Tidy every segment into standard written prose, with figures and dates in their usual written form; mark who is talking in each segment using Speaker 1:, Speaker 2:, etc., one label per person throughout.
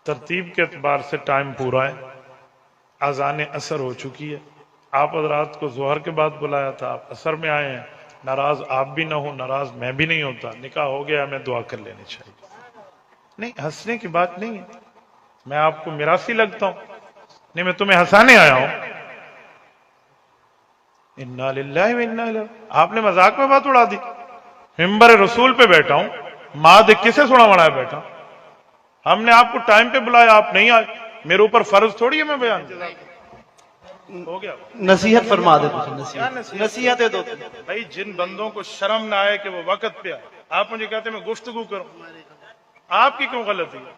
Speaker 1: तरतीब के एतबार से टाइम पूरा है, अजान असर हो चुकी है। आप हजरात को जोहर के बाद बुलाया था, आप असर में आए हैं। नाराज आप भी ना हो, नाराज मैं भी नहीं होता। निकाह हो गया, हमें दुआ कर लेनी चाहिए। नहीं, हंसने की बात नहीं है। मैं आपको मिरासी लगता हूं? नहीं, मैं तुम्हें हंसाने आया हूं। इन्ना लिल्लाहि व इन्ना इलैहि। आपने मजाक में बात उड़ा दी। मिंबर रसूल पे बैठा हूं, माँ देख किसे सुना बनाया बैठा। हमने आपको टाइम पे बुलाया, आप नहीं आए। मेरे ऊपर फर्ज थोड़ी है मैं बयान। हो गया,
Speaker 2: नसीहत फरमा दे कुछ, नसीहत दो।
Speaker 1: भाई जिन बंदों को शर्म ना आए कि वो वक्त पे आए, आप मुझे कहते मैं गुफ्तगू करूं, आपकी क्यों गलती है?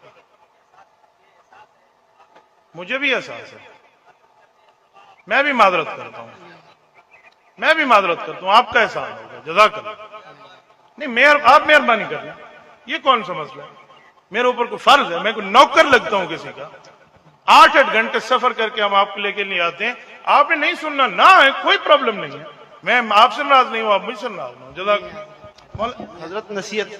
Speaker 1: मुझे भी एहसास है, मैं भी माजरत करता हूं, मैं भी माजरत करता हूं। आपका एहसान होगा, जज़ाकल्लाह। नहीं, आप मेहरबानी कर लें, ये कौन सा मसला है? मेरे ऊपर कोई फर्ज है? मैं कोई नौकर लगता हूं किसी का? 8-8 घंटे सफर करके हम आपको लेके नहीं आते हैं। आपने नहीं सुनना ना है, कोई प्रॉब्लम नहीं है। मैं आपसे नाराज नहीं हूं, आप मुझसे नाराज हूं। जज़ाकल्लाह।
Speaker 2: हजरत नसीहत,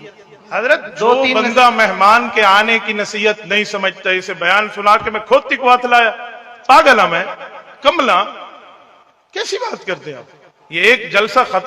Speaker 1: हजरत जो बंदा मेहमान के आने की नसीहत नहीं समझता, इसे बयान सुना के मैं खुद तिकवात लाया। पागल है मैं, कमला, कैसी बात करते हैं आप? ये एक जलसा खत्म।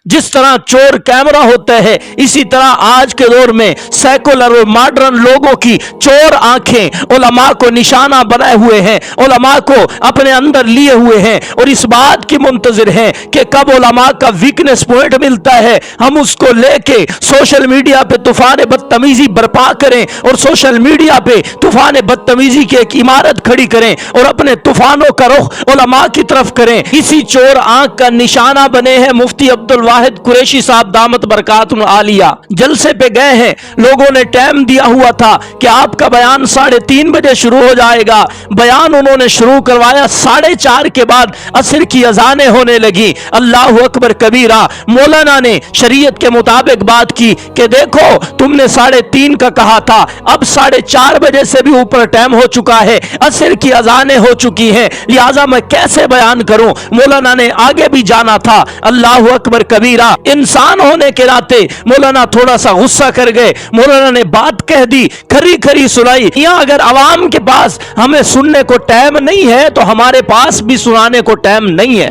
Speaker 3: जिस तरह चोर कैमरा होता है, इसी तरह आज के दौर में सेकुलर और मॉडर्न लोगों की चोर आंखें उलमा को निशाना बनाए हुए हैं, उलमा को अपने अंदर लिए हुए हैं और इस बात की मुंतजिर हैं कि कब उलमा का वीकनेस पॉइंट मिलता है, हम उसको लेके सोशल मीडिया पे तूफान बदतमीजी बर्पा करें और सोशल मीडिया पे तूफान बदतमीजी की एक इमारत खड़ी करें और अपने तूफानों का रुख उलमा की तरफ करें। इसी चोर आंख का निशाना बने हैं मुफ्ती अब्दुल वाहिद कुरैशी साहब दामत बरकातुल आलिया। जलसे पे गए हैं, लोगों ने टाइम दिया हुआ था कि आपका बयान 3:30 बजे शुरू हो जाएगा। बयान उन्होंने शुरू करवाया, 4:30 के बाद असर की अजानें होने लगी। अल्लाह अकबर कबीरा। मौलाना ने शरीयत के मुताबिक बात की कि देखो तुमने 3:30 का कहा था, अब 4:30 बजे से भी ऊपर टाइम हो चुका है, असर की अजानें हो चुकी हैं, लिहाजा मैं कैसे बयान करूं? मौलाना ने आगे भी जाना था। अल्लाह अकबर कबीरा। इंसान होने के नाते मौलाना थोड़ा सा गुस्सा कर गए। मौलाना ने बात कह दी, खरी खरी सुनाई। यहां अगर आवाम के पास हमें सुनने को टाइम नहीं है तो हमारे पास भी सुनाने को टाइम नहीं है।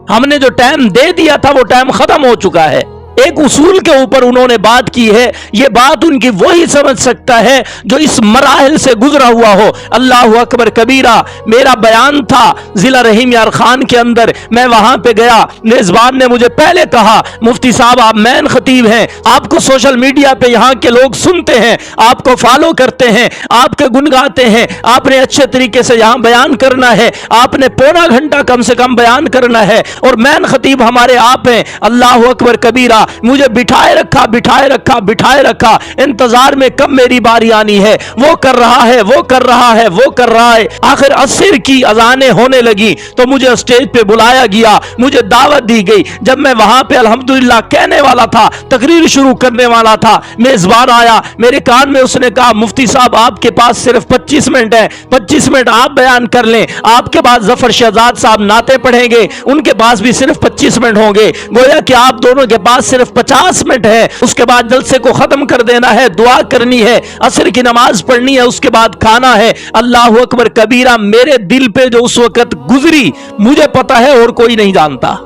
Speaker 3: हमने जो टाइम दे दिया था वो टाइम खत्म हो चुका है। एक उसूल के ऊपर उन्होंने बात की है, यह बात उनकी वही समझ सकता है जो इस मराहिल से गुजरा हुआ हो। अल्लाह अकबर कबीरा। मेरा बयान था जिला रहीम यार खान के अंदर, मैं वहां पे गया। मेजबान ने मुझे पहले कहा, मुफ्ती साहब आप मैन खतीब हैं, आपको सोशल मीडिया पे यहाँ के लोग सुनते हैं, आपको फॉलो करते हैं, आपके गुन गाते हैं, आपने अच्छे तरीके से यहाँ बयान करना है, आपने पौना घंटा कम से कम बयान करना है और मैन खतीब हमारे आप हैं। अल्लाह अकबर कबीरा। मुझे बिठाए रखा, बिठाए रखा, बिठाए रखा, इंतजार में कब मेरी बारी आनी है। वो कर रहा है, वो कर रहा है, वो कर रहा है। आखिर असर की अजानें होने लगी तो मुझे स्टेज पे बुलाया गया, मुझे दावत दी गई। जब मैं वहां पे अल्हम्दुलिल्लाह कहने वाला था, तकरीर शुरू करने वाला था, मेजबान आया मेरे कान में, उसने कहा मुफ्ती साहब आपके पास सिर्फ 25 मिनट है, 25 मिनट आप बयान कर लें। आपके बाद जफर शहजाद साहब नाते पढ़ेंगे, उनके पास भी सिर्फ 25 मिनट होंगे। गोया कि आप दोनों के पास सिर्फ 50 मिनट है। उसके बाद जलसे को खत्म कर देना है, दुआ करनी है, असर की नमाज पढ़नी है, उसके बाद खाना है। अल्लाह अकबर कबीरा। मेरे दिल पे जो उस वक्त गुजरी मुझे पता है और कोई नहीं जानता।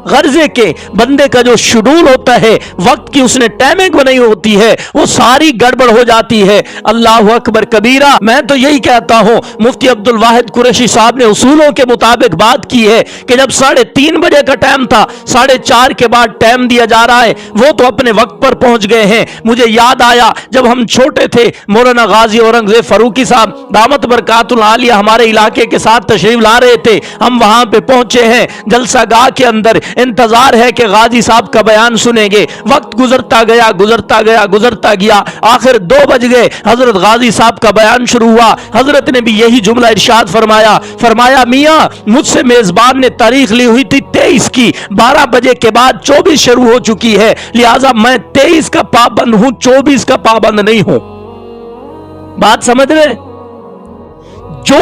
Speaker 3: गर्जे के बंदे का जो शेड्यूल होता है, वक्त की उसने टाइमिंग बनाई होती है, वो सारी गड़बड़ हो जाती है। अल्लाह अकबर कबीरा। मैं तो यही कहता हूं, मुफ्ती अब्दुल वाहिद कुरैशी साहब ने उसूलों के मुताबिक बात की है कि जब 3:30 बजे का टाइम था, 4:30 के बाद टाइम दिया जा रहा है, वो तो अपने वक्त पर पहुंच गए हैं। मुझे याद आया जब हम छोटे थे, मौलाना गाजी औरंगजेब फारूकी साहब दामत बरकातुल आलिया हमारे इलाके के साथ तशरीफ ला रहे थे। हम वहां पे पहुंचे हैं, जलसा गाह के अंदर इंतजार है कि गाजी साहब का बयान सुनेंगे। वक्त गुजरता गया, गुजरता गया, गुजरता गया, आखिर 2 बज गए। हजरत गाजी साहब का बयान शुरू हुआ। हजरत ने भी यही जुमला इरशाद फरमाया, फरमाया मियां मुझसे मेजबान ने तारीख ली हुई थी 23 की, 12 बजे के बाद 24 शुरू हो चुकी है, लिहाजा मैं 23 का पाबंद हूं, 24 का पाबंद नहीं हूं। बात समझ रहे? जो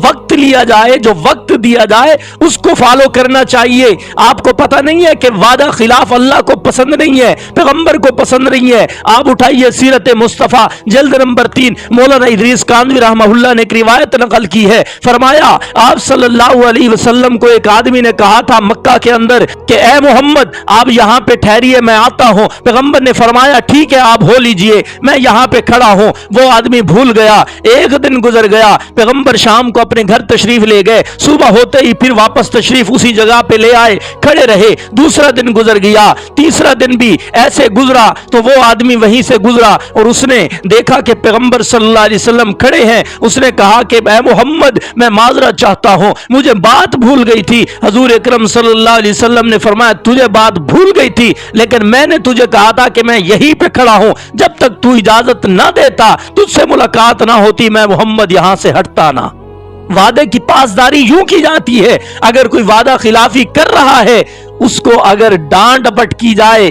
Speaker 3: वक्त लिया जाए, जो वक्त दिया जाए उसको फॉलो करना चाहिए। आपको पता नहीं है कि वादा खिलाफ अल्लाह को पसंद नहीं है, पैगंबर को पसंद नहीं है। आप उठाइए सीरत मुस्तफा जल्द नंबर 3, मौलाना इदरीस कांदवी रहमहुल्लाह ने एक रिवायत नकल की है। फरमाया आप सल्लल्लाहु अलैहि वसल्लम को एक आदमी ने कहा था मक्का के अंदर कि ए मोहम्मद आप यहां पे ठहरिए, मैं आता हूं। पैगंबर ने फरमाया ठीक है आप हो लीजिए, मैं यहां पे खड़ा हूं। वो आदमी भूल गया। एक दिन गुजर गया, पैगंबर शाम को अपने घर तशरीफ ले गए, सुबह होते ही फिर वापस तशरीफ उसी जगह पे ले आए, खड़े रहे। दूसरा दिन गुजर गया, तीसरा दिन भी ऐसे गुजरा तो वो आदमी वहीं से गुजरा और उसने देखा कि पैगंबर सल्लल्लाहु अलैहि वसल्लम खड़े हैं। उसने कहा कि ए मोहम्मद मैं माजरत चाहता हूं, मुझे बात भूल गई थी। हजूर अकरम सल्लल्लाहु अलैहि वसल्लम ने फरमाया तुझे बात भूल गई थी, लेकिन मैंने तुझे कहा था कि मैं यहीं पे खड़ा हूं, जब तक तू इजाजत ना देता, तुझसे मुलाकात ना होती, मैं मोहम्मद यहां से हटता ना। वादे की पासदारी यूं की जाती है, अगर कोई वादा खिलाफी कर रहा है उसको अगर डांट डपट की जाए,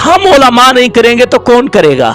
Speaker 3: हम उलमा नहीं करेंगे तो कौन करेगा?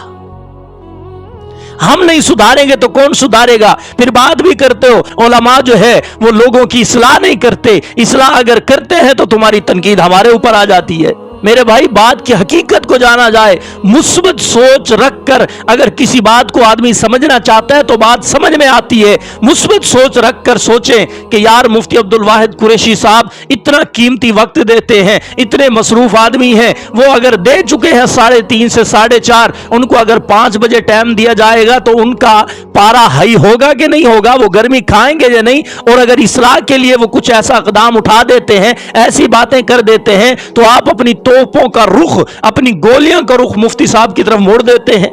Speaker 3: हम नहीं सुधारेंगे तो कौन सुधारेगा? फिर बात भी करते हो उलमा जो है वो लोगों की इस्लाह नहीं करते, इस्लाह अगर करते हैं तो तुम्हारी तनकीद हमारे ऊपर आ जाती है। मेरे भाई बात की हकीकत को जाना जाए, मुस्बत सोच रखकर अगर किसी बात को आदमी समझना चाहता है तो बात समझ में आती है। मुस्बत सोच रखकर सोचें कि यार मुफ्ती अब्दुल वाहिद कुरैशी साहब इतना कीमती वक्त देते हैं, इतने मसरूफ आदमी हैं, वो अगर दे चुके हैं 3:30 से 4:30, उनको अगर 5 बजे टाइम दिया जाएगा तो उनका पारा हाई होगा कि नहीं होगा? वो गर्मी खाएंगे या नहीं? और अगर इस्लाह के लिए वो कुछ ऐसा इक़दाम उठा देते हैं, ऐसी बातें कर देते हैं, तो आप अपनी तोपों का रुख, अपनी गोलियों का रुख मुफ्ती साहब की तरफ मोड़ देते हैं।